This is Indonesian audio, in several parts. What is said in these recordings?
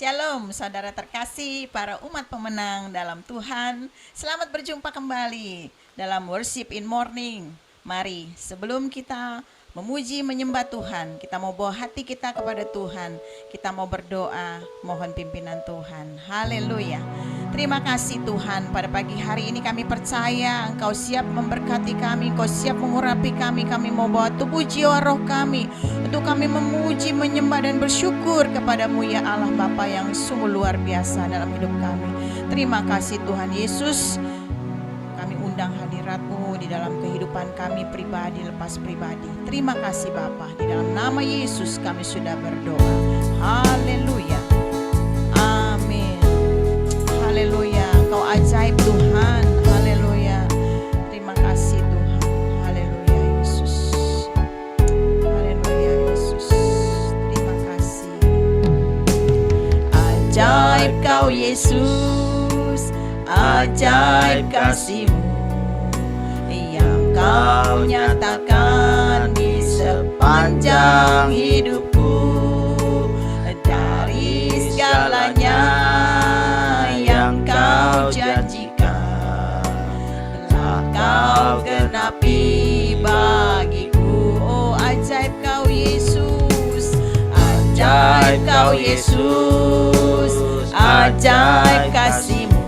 Shalom saudara terkasih, para umat pemenang dalam Tuhan. Selamat berjumpa kembali dalam Worship in Morning. Mari sebelum kita memuji menyembah Tuhan, kita mau bawa hati kita kepada Tuhan. Kita mau berdoa, mohon pimpinan Tuhan. Haleluya. Terima kasih Tuhan, pada pagi hari ini kami percaya Engkau siap memberkati kami, Engkau siap mengurapi kami. Kami mau bawa tubuh jiwa roh kami untuk kami memuji, menyembah dan bersyukur kepadamu ya Allah Bapa yang sungguh luar biasa dalam hidup kami. Terima kasih Tuhan Yesus. Kami undang hadirat-Mu di dalam kehidupan kami pribadi lepas pribadi. Terima kasih Bapa, di dalam nama Yesus kami sudah berdoa. Haleluya. Amin. Haleluya. Engkau ajaib Tuhan. Haleluya. Terima kasih Tuhan. Haleluya Yesus. Haleluya Yesus. Terima kasih. Ajaib Kau Yesus. Ajaib kasih-Mu yang Kau nyatakan di sepanjang hidupku. Dari segalanya yang Kau janjikan telah Kau genapi bagiku. Oh ajaib Kau Yesus, ajaib Kau Yesus, ajaib kasih-Mu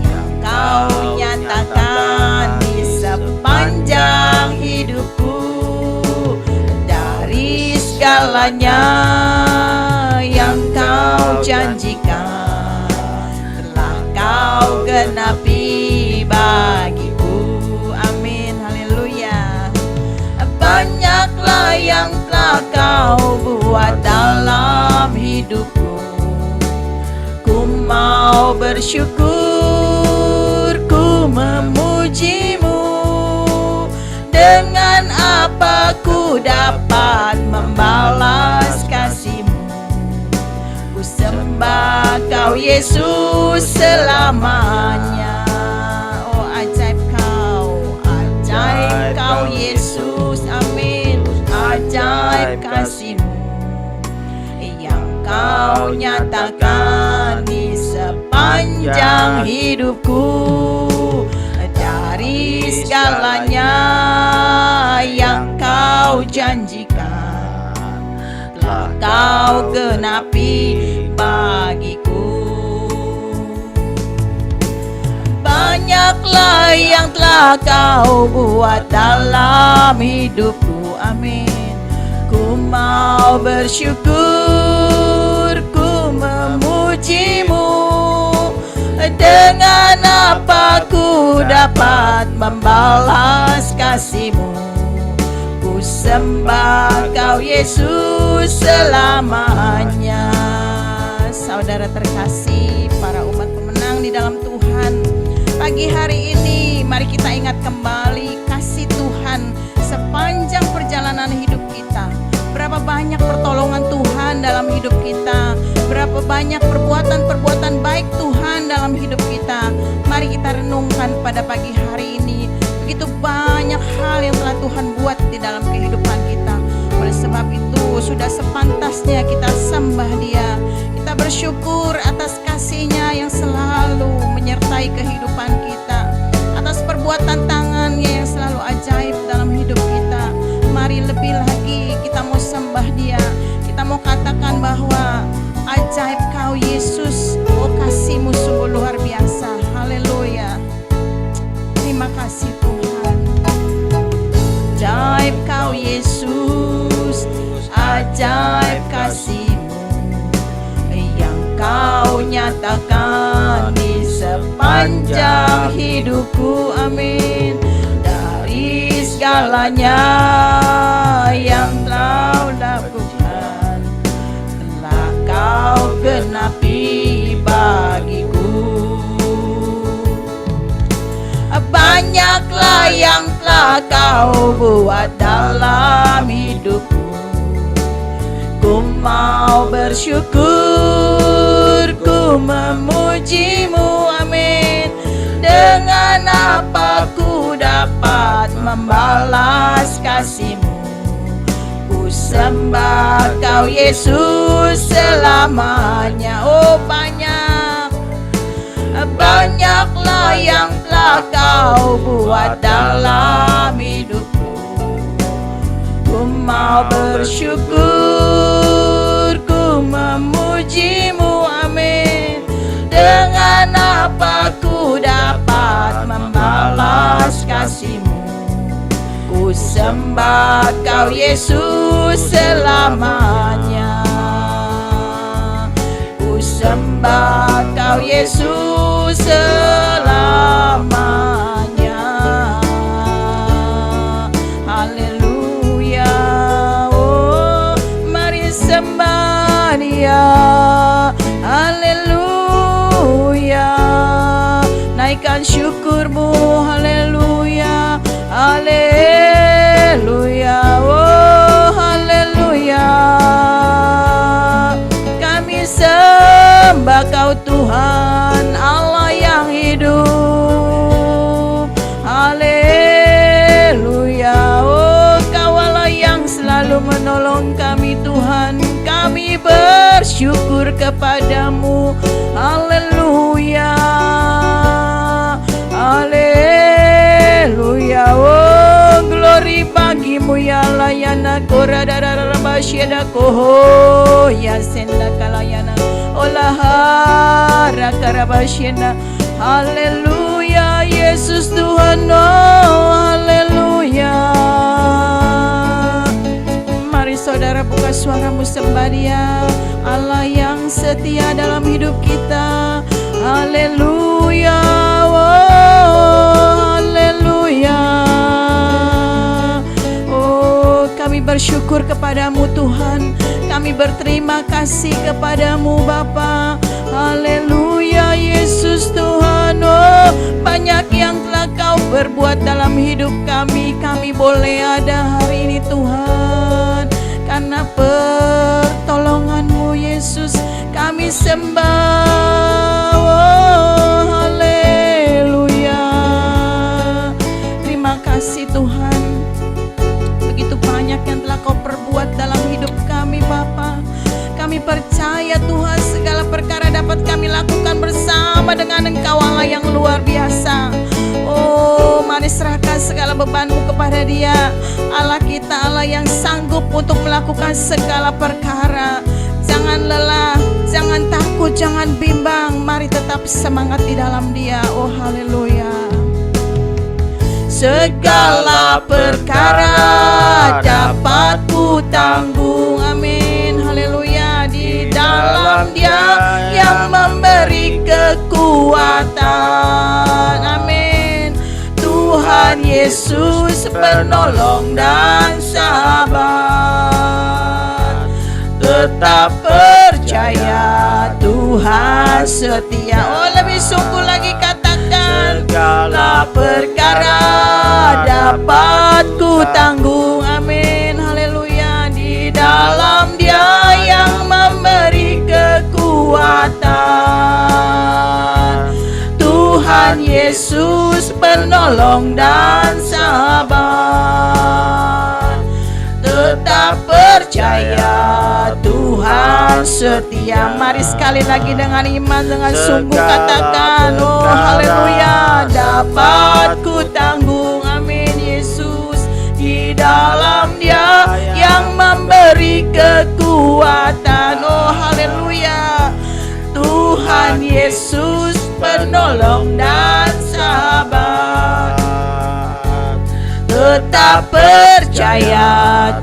yang Kau nyatakan di sepanjang hidupku. Dari segalanya yang Kau janjikan telah Kau genapi bagiku. Amin. Haleluya. Banyaklah yang telah Kau buat dalam hidupku. Ku mau bersyukur, ku memuji-Mu. Dengan apa ku dapat membalas kasih-Mu? Ku sembah Kau Yesus selamanya. Oh ajaib Kau Yesus. Amin. Ajaib kasih-Mu yang Kau nyatakan di sepanjang hidupku. Dari segalanya yang Kau janjikan telah Kau genapi bagiku. Banyaklah yang telah Kau buat dalam hidupku. Amin. Ku mau bersyukur, ku memuji-Mu. Dengan apa ku dapat membalas kasih-Mu? Ku sembah Kau Yesus selamanya. Saudara terkasih, para umat pemenang di dalam Tuhan, pagi hari ini mari kita ingat kembali kasih Tuhan sepanjang perjalanan hidup kita. Berapa banyak pertolongan Tuhan dalam hidup kita, berapa banyak perbuatan-perbuatan baik Tuhan dalam hidup kita. Mari kita renungkan pada pagi hari ini. Begitu banyak hal yang telah Tuhan buat di dalam kehidupan kita. Oleh sebab itu sudah sepantasnya kita sembah Dia. Kita bersyukur atas kasih-Nya yang selalu menyertai kehidupan kita, atas perbuatan tangan-Nya yang selalu ajaib dalam hidup kita. Mari lebih lagi kita mau sembah Dia. Kita mau katakan bahwa ajaib Kau Yesus, oh kasih-Mu sungguh luar biasa. Haleluya. Terima kasih Tuhan. Ajaib Kau Yesus, ajaib kasih-Mu yang Kau nyatakan di sepanjang hidupku. Amin. Dari segalanya yang telah lakukan telah Kau genapi bagiku. Banyaklah yang telah Kau buat dalam hidupku. Ku mau bersyukur, ku memuji-Mu. Amin. Dengan apa ku dapat membalas kasih-Mu? Ku sembah Kau Yesus selamanya. Oh banyaklah yang telah Kau buat dalam hidupku. Ku mau bersyukur, ku memuji-Mu, amin. Dengan apa ku dapat membalas kasih-Mu? Ku sembah Kau Yesus selamanya. Ku sembah Kau Yesus selamanya. Haleluya. Oh, mari sembah Dia. Haleluya. Naikkan syukur-Mu. Haleluya. Haleluya. Oh, haleluya. Kami sembah Kau Tuhan Allah yang hidup. Haleluya. Oh, Kau Allah yang selalu menolong kami Tuhan. Kami bersyukur kepadamu. Haleluya. Haleluya. Oh, glory bagi-Mu ya layana koradara basyada koho ya senda kalayana olaha rakarabashena. Haleluya. Yesus Tuhan. Oh, haleluya. Mari saudara buka suara-Mu, sembah Dia, Allah yang setia dalam hidup kita. Haleluya. Oh, haleluya. Oh, kami bersyukur kepadamu Tuhan. Kami berterima kasih kepadamu Bapa. Haleluya. Yesus Tuhan. Oh, banyak yang telah Kau berbuat dalam hidup kami. Kami boleh ada hari ini Tuhan karena pertolongan-Mu Yesus. Kami sembah. Oh, haleluya. Terima kasih Tuhan. Begitu banyak yang telah Kau perbuat dalam hidup kami Bapa. Kami percaya Tuhan segala perkara dapat kami lakukan bersama dengan Engkau Allah yang luar biasa. Oh, mari serahkan segala beban-Mu kepada Dia. Allah kita Allah yang sanggup untuk melakukan segala perkara. Jangan lelah, jangan takut, jangan bimbang. Mari tetap semangat di dalam Dia. Oh, haleluya. Segala perkara dapat ku tanggung, amin. Haleluya. Di dalam Dia yang memberi kekuatan, amin. Tuhan Yesus penolong dan sahabat. Tetap percaya Tuhan setia. Oh, lebih sungguh lagi katakan, segala perkara dapat ku tanggung, amin. Haleluya. Di dalam Dia yang memberi kekuatan. Tuhan Yesus penolong dan sahabat. Tetap percaya Tuhan setia. Mari sekali lagi dengan iman, dengan sungguh katakan, oh haleluya. Dapat ku tanggung, amin. Yesus di dalam Dia yang memberi kekuatan. Oh haleluya. Tuhan Yesus penolong dan sahabat. Tetap percaya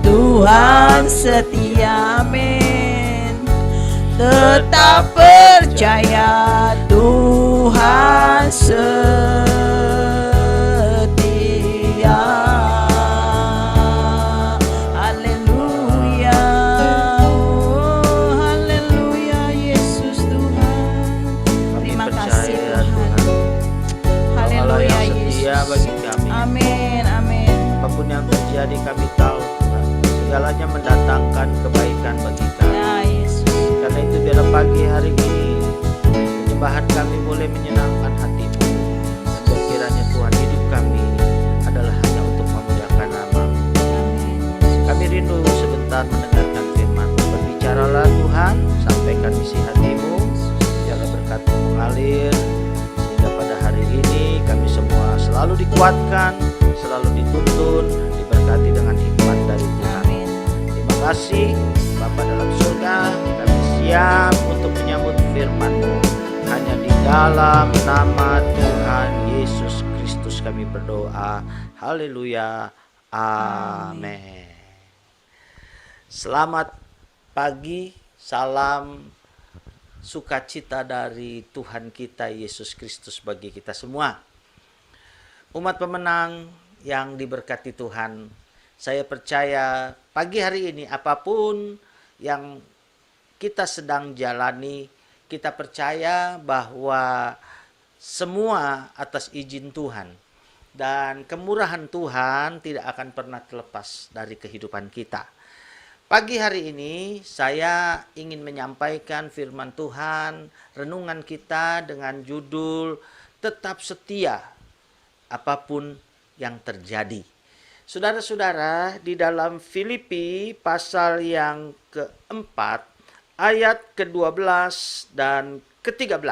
Tuhan setia, amin. Tetap percaya Tuhan setia. Haleluya. Oh, haleluya. Yesus Tuhan. Terima kasih Tuhan. Haleluya Yesus. Bagi kami. Amin, amin. Apapun yang terjadi kami tahu Tuhan, segalanya mendatangkan kebaikan bagi kami. Ya Yesus. Karena itu biarlah pagi hari ini penyembahan kami boleh menyenangkan hati-Mu. Dan kiranya Tuhan, hidup kami adalah hanya untuk memuliakan nama. Amin. Kami rindu sebentar mendengar Berbicaralah Tuhan, sampaikan isi hatimu, biarlah berkat-Mu mengalir, sehingga pada hari ini kami semua selalu dikuatkan, selalu dituntun, diberkati dengan hikmat dari Tuhan. Terima kasih Bapa dalam surga, kami siap untuk menyambut firman-Mu. Hanya di dalam nama Tuhan Yesus Kristus kami berdoa. Haleluya. Amin. Selamat pagi, salam sukacita dari Tuhan kita Yesus Kristus bagi kita semua. Umat pemenang yang diberkati Tuhan, saya percaya pagi hari ini apapun yang kita sedang jalani, kita percaya bahwa semua atas izin Tuhan dan kemurahan Tuhan tidak akan pernah terlepas dari kehidupan kita. Pagi hari ini saya ingin menyampaikan firman Tuhan, renungan kita dengan judul Tetap Setia Apapun yang Terjadi. Saudara-saudara, di dalam Filipi pasal yang keempat, ayat ke-12 dan ke-13.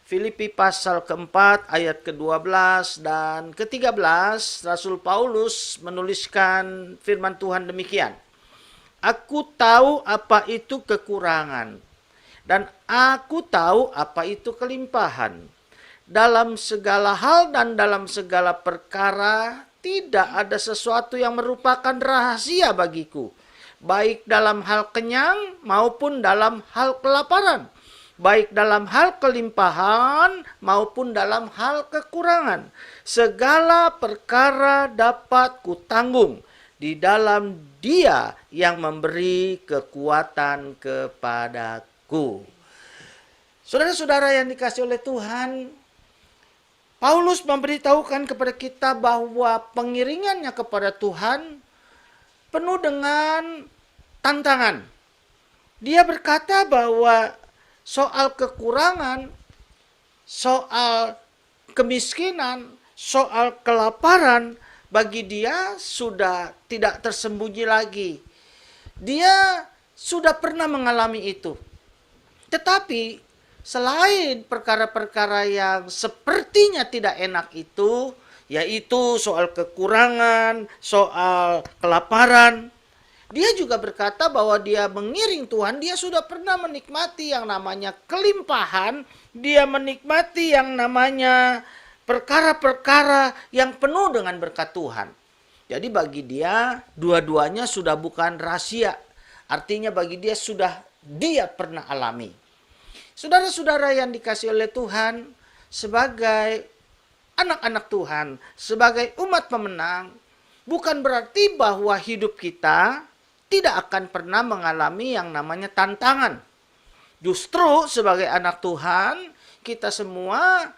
Filipi pasal keempat, ayat ke-12 dan ke-13, Rasul Paulus menuliskan firman Tuhan demikian. Aku tahu apa itu kekurangan, dan aku tahu apa itu kelimpahan. Dalam segala hal dan dalam segala perkara, tidak ada sesuatu yang merupakan rahasia bagiku, baik dalam hal kenyang maupun dalam hal kelaparan, baik dalam hal kelimpahan maupun dalam hal kekurangan. Segala perkara dapat kutanggung di dalam Dia yang memberi kekuatan kepadaku. Saudara-saudara yang dikasihi oleh Tuhan, Paulus memberitahukan kepada kita bahwa pengiringannya kepada Tuhan penuh dengan tantangan. Dia berkata bahwa soal kekurangan, soal kemiskinan, soal kelaparan, bagi dia sudah tidak tersembunyi lagi. Dia sudah pernah mengalami itu. Tetapi selain perkara-perkara yang sepertinya tidak enak itu, yaitu soal kekurangan, soal kelaparan, dia juga berkata bahwa dia mengiring Tuhan, dia sudah pernah menikmati yang namanya kelimpahan, dia menikmati yang namanya perkara-perkara yang penuh dengan berkat Tuhan. Jadi bagi dia, dua-duanya sudah bukan rahasia. Artinya bagi dia dia pernah alami. Saudara-saudara yang dikasihi oleh Tuhan, sebagai anak-anak Tuhan, sebagai umat pemenang, bukan berarti bahwa hidup kita tidak akan pernah mengalami yang namanya tantangan. Justru sebagai anak Tuhan, kita semua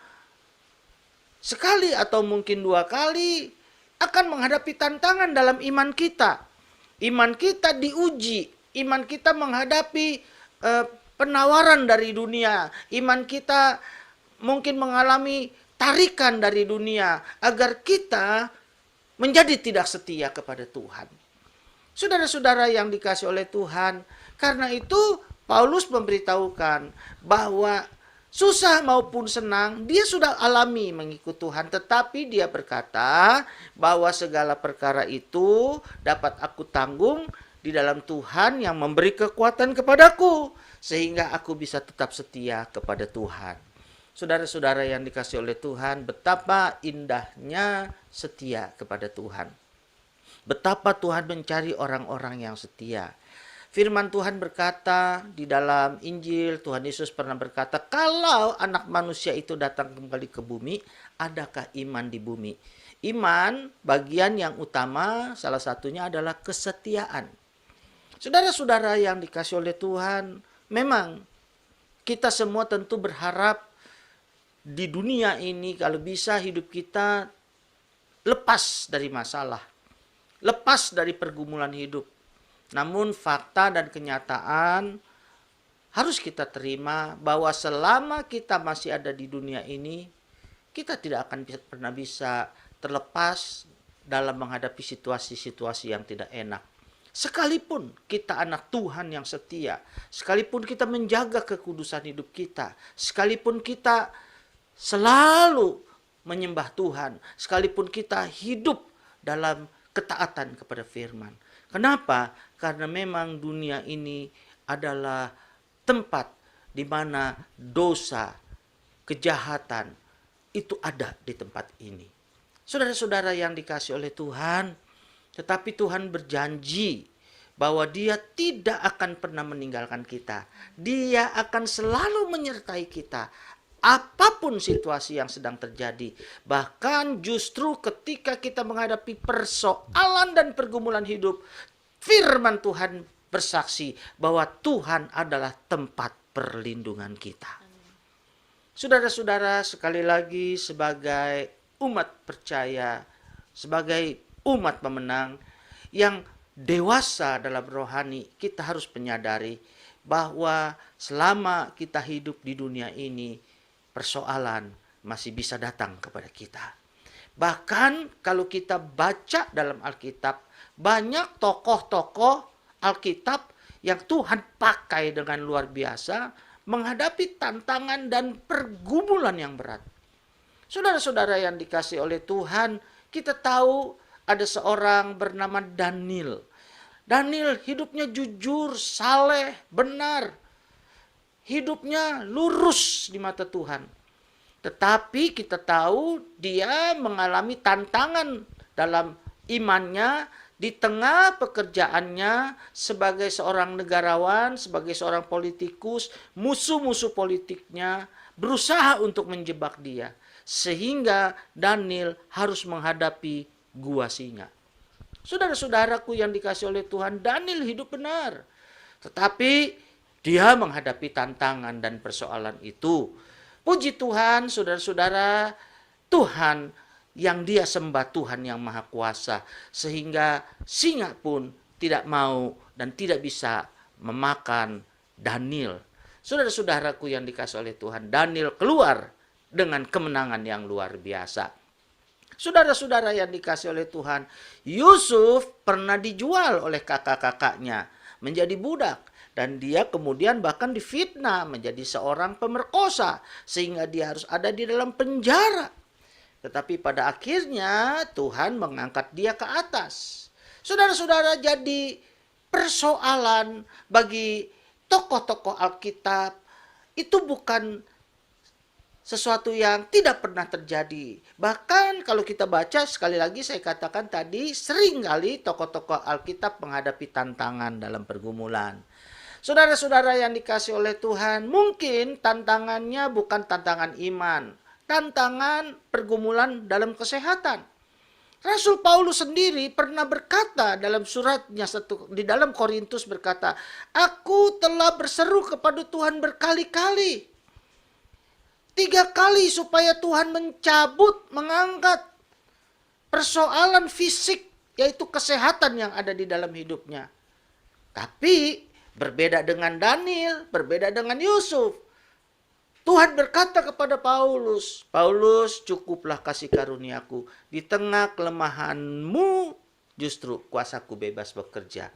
sekali atau mungkin dua kali akan menghadapi tantangan dalam iman kita. Iman kita diuji, iman kita menghadapi penawaran dari dunia, iman kita mungkin mengalami tarikan dari dunia agar kita menjadi tidak setia kepada Tuhan. Saudara-saudara yang dikasihi oleh Tuhan, karena itu Paulus memberitahukan bahwa susah maupun senang, dia sudah alami mengikut Tuhan. Tetapi dia berkata bahwa segala perkara itu dapat aku tanggung di dalam Tuhan yang memberi kekuatan kepadaku, sehingga aku bisa tetap setia kepada Tuhan. Saudara-saudara yang dikasihi oleh Tuhan, betapa indahnya setia kepada Tuhan. Betapa Tuhan mencari orang-orang yang setia. Firman Tuhan berkata di dalam Injil, Tuhan Yesus pernah berkata, kalau anak manusia itu datang kembali ke bumi, adakah iman di bumi? Iman, bagian yang utama, salah satunya adalah kesetiaan. Saudara-saudara yang dikasihi oleh Tuhan, memang kita semua tentu berharap di dunia ini kalau bisa hidup kita lepas dari masalah, lepas dari pergumulan hidup. Namun fakta dan kenyataan harus kita terima bahwa selama kita masih ada di dunia ini, kita tidak akan pernah bisa terlepas dalam menghadapi situasi-situasi yang tidak enak. Sekalipun kita anak Tuhan yang setia, sekalipun kita menjaga kekudusan hidup kita, sekalipun kita selalu menyembah Tuhan, sekalipun kita hidup dalam ketaatan kepada firman. Kenapa? Karena memang dunia ini adalah tempat di mana dosa, kejahatan itu ada di tempat ini. Saudara-saudara yang dikasihi oleh Tuhan, tetapi Tuhan berjanji bahwa Dia tidak akan pernah meninggalkan kita. Dia akan selalu menyertai kita. Apapun situasi yang sedang terjadi. Bahkan justru ketika kita menghadapi persoalan dan pergumulan hidup, firman Tuhan bersaksi bahwa Tuhan adalah tempat perlindungan kita. Saudara-saudara, sekali lagi sebagai umat percaya, sebagai umat pemenang yang dewasa dalam rohani, kita harus menyadari bahwa selama kita hidup di dunia ini, persoalan masih bisa datang kepada kita. Bahkan kalau kita baca dalam Alkitab, banyak tokoh-tokoh Alkitab yang Tuhan pakai dengan luar biasa menghadapi tantangan dan pergumulan yang berat. Saudara-saudara yang dikasihi oleh Tuhan, kita tahu ada seorang bernama Daniel. Daniel hidupnya jujur, saleh, benar. Hidupnya lurus di mata Tuhan. Tetapi kita tahu dia mengalami tantangan dalam imannya di tengah pekerjaannya sebagai seorang negarawan, sebagai seorang politikus, musuh-musuh politiknya berusaha untuk menjebak dia. Sehingga Daniel harus menghadapi gua singa. Saudara-saudaraku yang dikasihi oleh Tuhan, Daniel hidup benar. Tetapi dia menghadapi tantangan dan persoalan itu. Puji Tuhan, saudara-saudara, Tuhan yang dia sembah, Tuhan yang maha kuasa. Sehingga singa pun tidak mau dan tidak bisa memakan Daniel. Saudara-saudaraku yang dikasihi oleh Tuhan, Daniel keluar dengan kemenangan yang luar biasa. Saudara-saudara yang dikasihi oleh Tuhan, Yusuf pernah dijual oleh kakak-kakaknya menjadi budak. Dan dia kemudian bahkan difitnah menjadi seorang pemerkosa. Sehingga dia harus ada di dalam penjara. Tetapi pada akhirnya Tuhan mengangkat dia ke atas. Saudara-saudara, jadi persoalan bagi tokoh-tokoh Alkitab itu bukan sesuatu yang tidak pernah terjadi. Bahkan kalau kita baca, sekali lagi saya katakan tadi, seringkali tokoh-tokoh Alkitab menghadapi tantangan dalam pergumulan. Saudara-saudara yang dikasihi oleh Tuhan, mungkin tantangannya bukan tantangan iman, tantangan pergumulan dalam kesehatan. Rasul Paulus sendiri pernah berkata dalam suratnya di dalam Korintus berkata, "Aku telah berseru kepada Tuhan berkali-kali. 3 kali supaya Tuhan mencabut, mengangkat persoalan fisik, yaitu kesehatan yang ada di dalam hidupnya." Tapi berbeda dengan Daniel, berbeda dengan Yusuf. Tuhan berkata kepada Paulus, "Paulus, cukuplah kasih karuniaku. Di tengah kelemahanmu justru kuasaku bebas bekerja."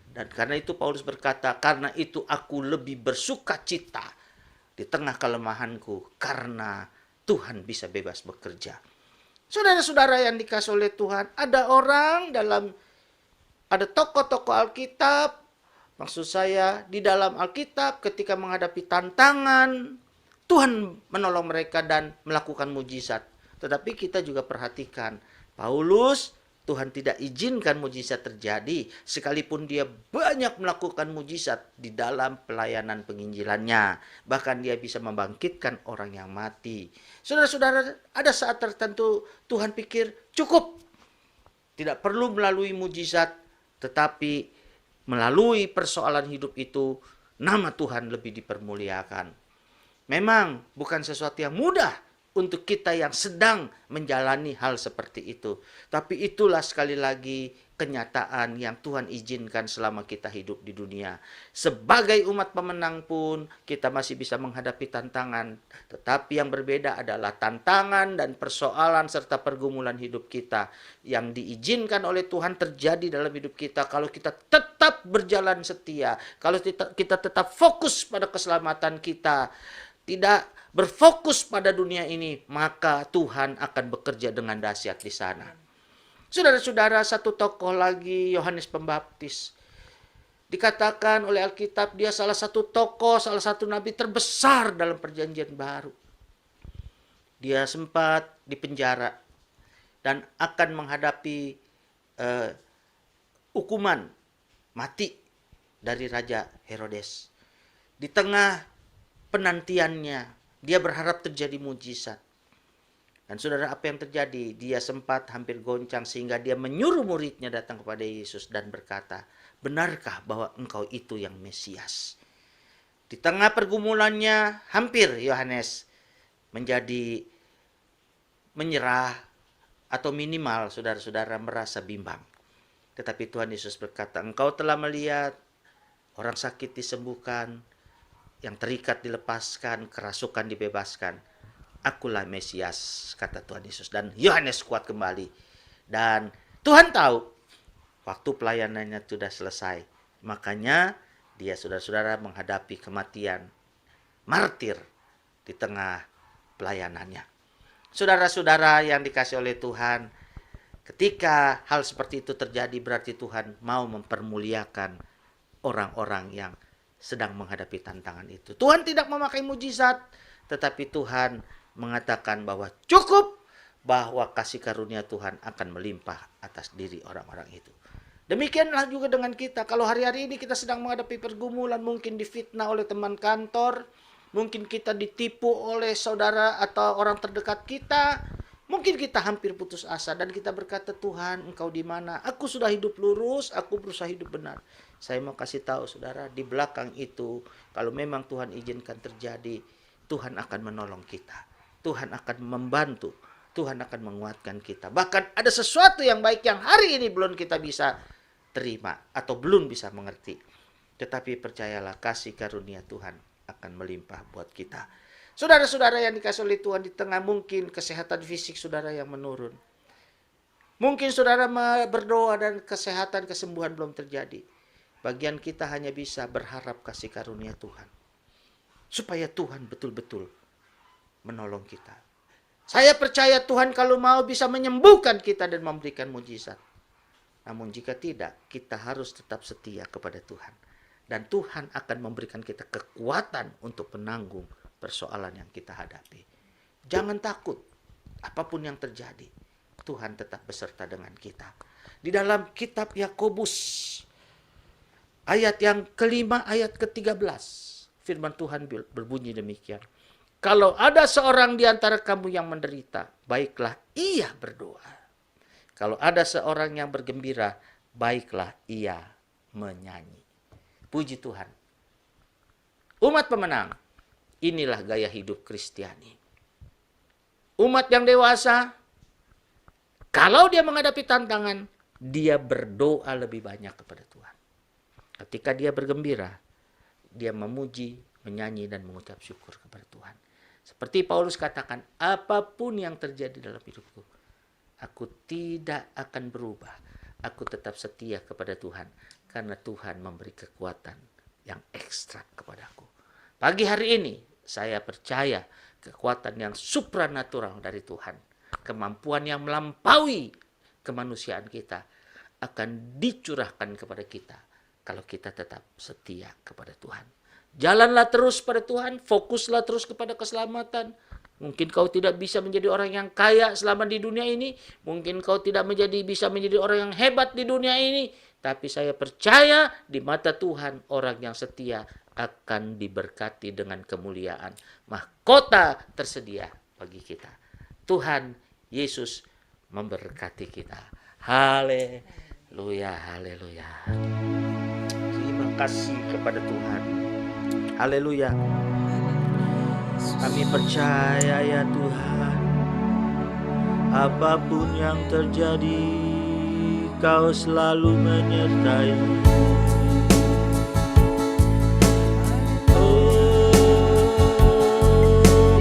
Dan karena itu Paulus berkata, "Karena itu aku lebih bersuka cita di tengah kelemahanku, karena Tuhan bisa bebas bekerja." Saudara-saudara yang dikasihi oleh Tuhan, ada tokoh-tokoh Alkitab, maksud saya di dalam Alkitab ketika menghadapi tantangan, Tuhan menolong mereka dan melakukan mujizat. Tetapi kita juga perhatikan, Paulus, Tuhan tidak izinkan mujizat terjadi, sekalipun dia banyak melakukan mujizat di dalam pelayanan penginjilannya. Bahkan dia bisa membangkitkan orang yang mati. Saudara-saudara, ada saat tertentu Tuhan pikir cukup. Tidak perlu melalui mujizat, tetapi melalui persoalan hidup itu, nama Tuhan lebih dipermuliakan. Memang bukan sesuatu yang mudah untuk kita yang sedang menjalani hal seperti itu. Tapi itulah sekali lagi kenyataan yang Tuhan izinkan selama kita hidup di dunia. Sebagai umat pemenang pun kita masih bisa menghadapi tantangan. Tetapi yang berbeda adalah tantangan dan persoalan serta pergumulan hidup kita yang diizinkan oleh Tuhan terjadi dalam hidup kita. Kalau kita tetap berjalan setia, kalau kita tetap fokus pada keselamatan kita, tidak berfokus pada dunia ini, maka Tuhan akan bekerja dengan dahsyat di sana. Saudara-saudara, satu tokoh lagi, Yohanes Pembaptis. Dikatakan oleh Alkitab, dia salah satu tokoh, salah satu nabi terbesar dalam perjanjian baru. Dia sempat dipenjara dan akan menghadapi hukuman mati dari Raja Herodes. Di tengah penantiannya, dia berharap terjadi mujizat. Dan saudara, apa yang terjadi? Dia sempat hampir goncang sehingga dia menyuruh muridnya datang kepada Yesus dan berkata, benarkah bahwa engkau itu yang Mesias? Di tengah pergumulannya, hampir Yohanes menjadi menyerah atau minimal saudara-saudara merasa bimbang. Tetapi Tuhan Yesus berkata, engkau telah melihat orang sakit disembuhkan, yang terikat dilepaskan, kerasukan dibebaskan. Akulah Mesias, kata Tuhan Yesus. Dan Yohanes kuat kembali. Dan Tuhan tahu waktu pelayanannya sudah selesai. Makanya dia saudara-saudara menghadapi kematian martir di tengah pelayanannya. Saudara-saudara yang dikasih oleh Tuhan, ketika hal seperti itu terjadi berarti Tuhan mau mempermuliakan orang-orang yang sedang menghadapi tantangan itu. Tuhan tidak memakai mujizat, tetapi Tuhan mengatakan bahwa cukup, bahwa kasih karunia Tuhan akan melimpah atas diri orang-orang itu. Demikianlah juga dengan kita. Kalau hari-hari ini kita sedang menghadapi pergumulan, mungkin difitnah oleh teman kantor, mungkin kita ditipu oleh saudara atau orang terdekat kita, mungkin kita hampir putus asa dan kita berkata, Tuhan, engkau di mana? Aku sudah hidup lurus, aku berusaha hidup benar. Saya mau kasih tahu saudara, di belakang itu, kalau memang Tuhan izinkan terjadi, Tuhan akan menolong kita. Tuhan akan membantu. Tuhan akan menguatkan kita. Bahkan ada sesuatu yang baik yang hari ini belum kita bisa terima atau belum bisa mengerti. Tetapi percayalah, kasih karunia Tuhan akan melimpah buat kita. Saudara-saudara yang dikasih oleh Tuhan, di tengah mungkin kesehatan fisik saudara yang menurun. Mungkin saudara berdoa dan kesehatan, kesembuhan belum terjadi. Bagian kita hanya bisa berharap kasih karunia Tuhan. Supaya Tuhan betul-betul menolong kita. Saya percaya Tuhan kalau mau bisa menyembuhkan kita dan memberikan mujizat. Namun jika tidak, kita harus tetap setia kepada Tuhan. Dan Tuhan akan memberikan kita kekuatan untuk menanggung persoalan yang kita hadapi. Jangan takut. Apapun yang terjadi, Tuhan tetap beserta dengan kita. Di dalam kitab Yakobus, ayat yang kelima, ayat ke-13, firman Tuhan berbunyi demikian. Kalau ada seorang di antara kamu yang menderita, baiklah ia berdoa. Kalau ada seorang yang bergembira, baiklah ia menyanyi. Puji Tuhan. Umat pemenang, inilah gaya hidup Kristiani. Umat yang dewasa, kalau dia menghadapi tantangan, dia berdoa lebih banyak kepada Tuhan. Ketika dia bergembira, dia memuji, menyanyi, dan mengucap syukur kepada Tuhan. Seperti Paulus katakan, apapun yang terjadi dalam hidupku, aku tidak akan berubah. Aku tetap setia kepada Tuhan, karena Tuhan memberi kekuatan yang ekstra kepadaku. Pagi hari ini, saya percaya kekuatan yang supranatural dari Tuhan, kemampuan yang melampaui kemanusiaan kita, akan dicurahkan kepada kita, kalau kita tetap setia kepada Tuhan. Jalanlah terus pada Tuhan, fokuslah terus kepada keselamatan. Mungkin kau tidak bisa menjadi orang yang kaya selama di dunia ini. Mungkin kau tidak bisa menjadi orang yang hebat di dunia ini. Tapi saya percaya di mata Tuhan, orang yang setia akan diberkati dengan kemuliaan. Mahkota tersedia bagi kita. Tuhan Yesus memberkati kita. Haleluya, haleluya. Terima kasih kepada Tuhan. Haleluya. Kami percaya ya Tuhan, apapun yang terjadi, Engkau selalu menyertai.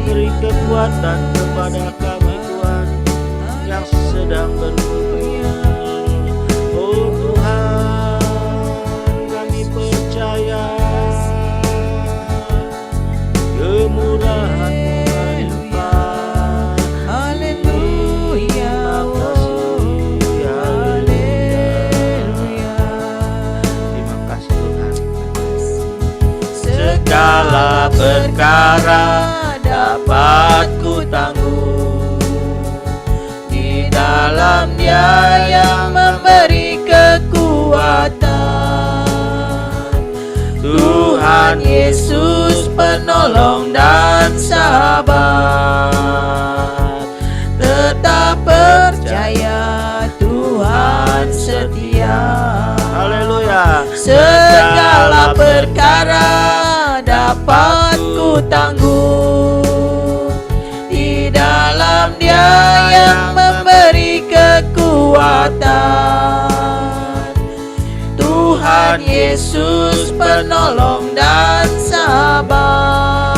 Beri kekuatan kepada kami Tuhan yang sedang bergumul. Oh Tuhan, kami percaya kemurahan-Mu melimpah. Haleluya, Terima kasih Tuhan. Segala perkara dapat ku tanggung di dalam Dia yang memberi kekuatan. Tuhan Yesus penolong dan sahabat, tetap percaya Tuhan setia. Haleluya. Segala perkara dapat ku tanggung di dalam Dia yang memberi kekuatan. Tuhan Yesus penolong dan sahabat,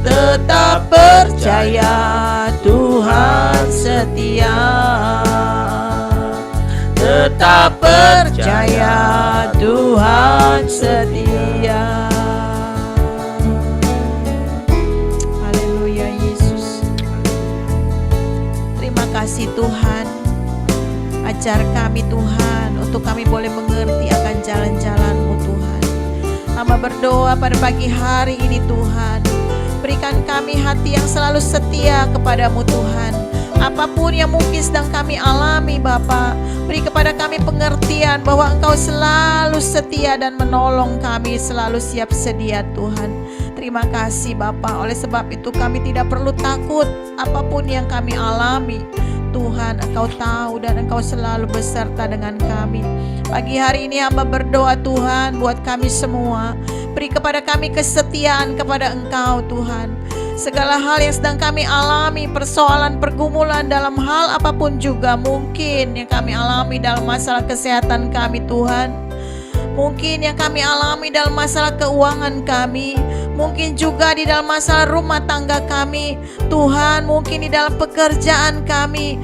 tetap percaya Tuhan setia. Tetap percaya Tuhan setia. Haleluya Yesus. Terima kasih Tuhan. Ajar kami Tuhan untuk kami boleh mengerti akan jalan-jalan-Mu Tuhan. Hamba berdoa pada pagi hari ini Tuhan, berikan kami hati yang selalu setia kepadamu Tuhan. Apapun yang mungkin sedang kami alami Bapa, beri kepada kami pengertian bahwa Engkau selalu setia dan menolong kami, selalu siap sedia Tuhan. Terima kasih Bapa, oleh sebab itu kami tidak perlu takut apapun yang kami alami. Tuhan, Engkau tahu dan Engkau selalu beserta dengan kami. Pagi hari ini hamba berdoa Tuhan buat kami semua, beri kepada kami kesetiaan kepada Engkau Tuhan. Segala hal yang sedang kami alami, persoalan, pergumulan dalam hal apapun juga mungkin yang kami alami dalam masalah kesehatan kami Tuhan, mungkin yang kami alami dalam masalah keuangan kami, mungkin juga di dalam masalah rumah tangga kami Tuhan, mungkin di dalam pekerjaan kami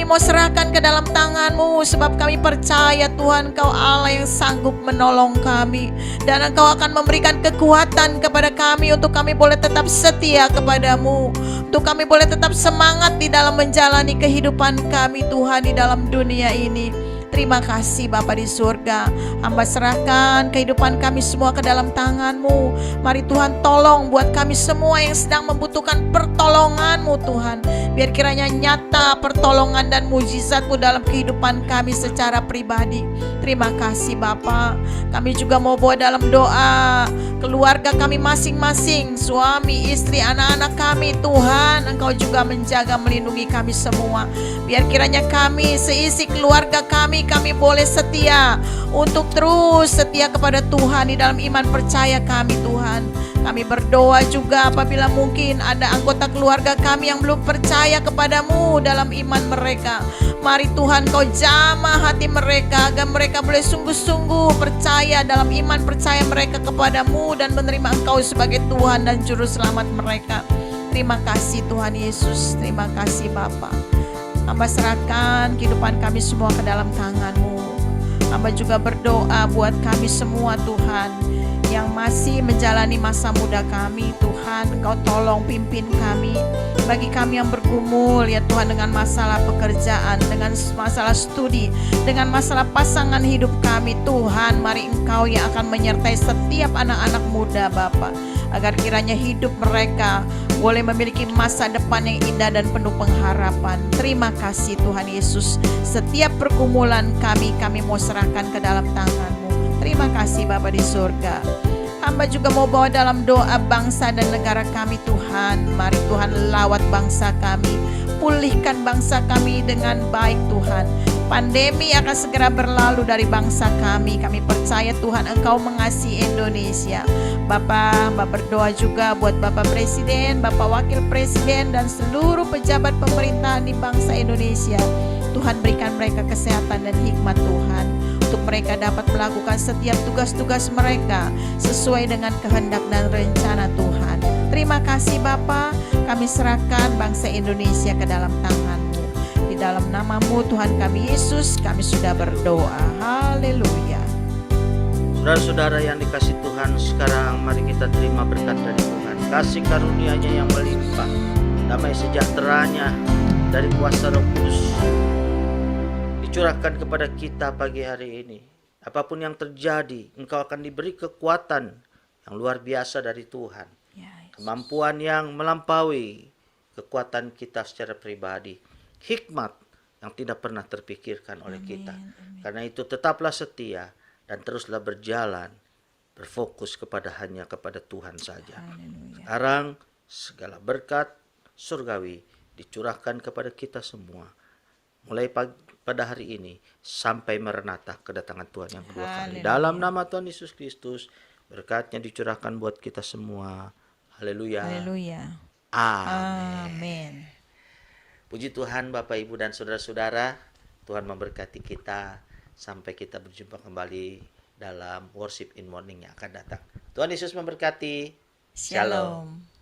mau serahkan ke dalam tangan-Mu, sebab kami percaya Tuhan Engkau Allah yang sanggup menolong kami, dan Engkau akan memberikan kekuatan kepada kami untuk kami boleh tetap setia kepadamu, untuk kami boleh tetap semangat di dalam menjalani kehidupan kami Tuhan di dalam dunia ini. Terima kasih Bapa di surga. Hamba serahkan kehidupan kami semua ke dalam tangan-Mu. Mari Tuhan tolong buat kami semua yang sedang membutuhkan pertolongan-Mu Tuhan. Biar kiranya nyata pertolongan dan mujizat-Mu dalam kehidupan kami secara pribadi. Terima kasih Bapa. Kami juga mau bawa dalam doa keluarga kami masing-masing, suami, istri, anak-anak kami Tuhan. Engkau juga menjaga, melindungi kami semua. Biar kiranya kami seisi keluarga kami boleh setia untuk terus setia kepada Tuhan di dalam iman percaya kami Tuhan. Kami berdoa juga apabila mungkin ada anggota keluarga kami yang belum percaya kepadamu dalam iman mereka. Mari Tuhan Kau jamah hati mereka agar mereka boleh sungguh-sungguh percaya dalam iman percaya mereka kepadamu dan menerima Engkau sebagai Tuhan dan Juru Selamat mereka. Terima kasih Tuhan Yesus, terima kasih Bapa. Hamba serahkan kehidupan kami semua ke dalam tangan-Mu. Hamba juga berdoa buat kami semua Tuhan, yang masih menjalani masa muda kami Tuhan. Engkau tolong pimpin kami. Bagi kami yang bergumul ya Tuhan dengan masalah pekerjaan, dengan masalah studi, dengan masalah pasangan hidup kami Tuhan, mari Engkau yang akan menyertai setiap anak-anak muda Bapa, agar kiranya hidup mereka boleh memiliki masa depan yang indah dan penuh pengharapan. Terima kasih Tuhan Yesus. Setiap pergumulan kami mau serahkan ke dalam tangan-Mu. Terima kasih Bapa di surga. Hamba juga mau bawa dalam doa bangsa dan negara kami Tuhan. Mari Tuhan lawat bangsa kami. pulihkan bangsa kami dengan baik Tuhan. Pandemi akan segera berlalu dari bangsa kami. Kami percaya Tuhan Engkau mengasihi Indonesia. Bapak berdoa juga buat Bapak Presiden, Bapak Wakil Presiden, dan seluruh pejabat pemerintahan di bangsa Indonesia. Tuhan berikan mereka kesehatan dan hikmat Tuhan, untuk mereka dapat melakukan setiap tugas-tugas mereka sesuai dengan kehendak dan rencana Tuhan. Terima kasih Bapa, kami serahkan bangsa Indonesia ke dalam tangan-Mu. Di dalam nama-Mu Tuhan kami Yesus, kami sudah berdoa. Haleluya. Saudara-saudara yang dikasih Tuhan, sekarang mari kita terima berkat dari Tuhan. Kasih karunia-Nya yang melimpah, damai sejahteranya dari kuasa Roh Kudus dicurahkan kepada kita pagi hari ini. Apapun yang terjadi, engkau akan diberi kekuatan yang luar biasa dari Tuhan. Kemampuan yang melampaui kekuatan kita secara pribadi. Hikmat yang tidak pernah terpikirkan oleh kita. Karena itu tetaplah setia dan teruslah berjalan, berfokus hanya kepada Tuhan saja. Sekarang segala berkat surgawi dicurahkan kepada kita semua. Mulai pada hari ini sampai merenata kedatangan Tuhan yang kedua kali. Dalam nama Tuhan Yesus Kristus, berkat-Nya dicurahkan buat kita semua. Haleluya. Haleluya. Amin. Puji Tuhan Bapak Ibu dan saudara-saudara, Tuhan memberkati kita sampai kita berjumpa kembali dalam Worship in Morning yang akan datang. Tuhan Yesus memberkati. Shalom.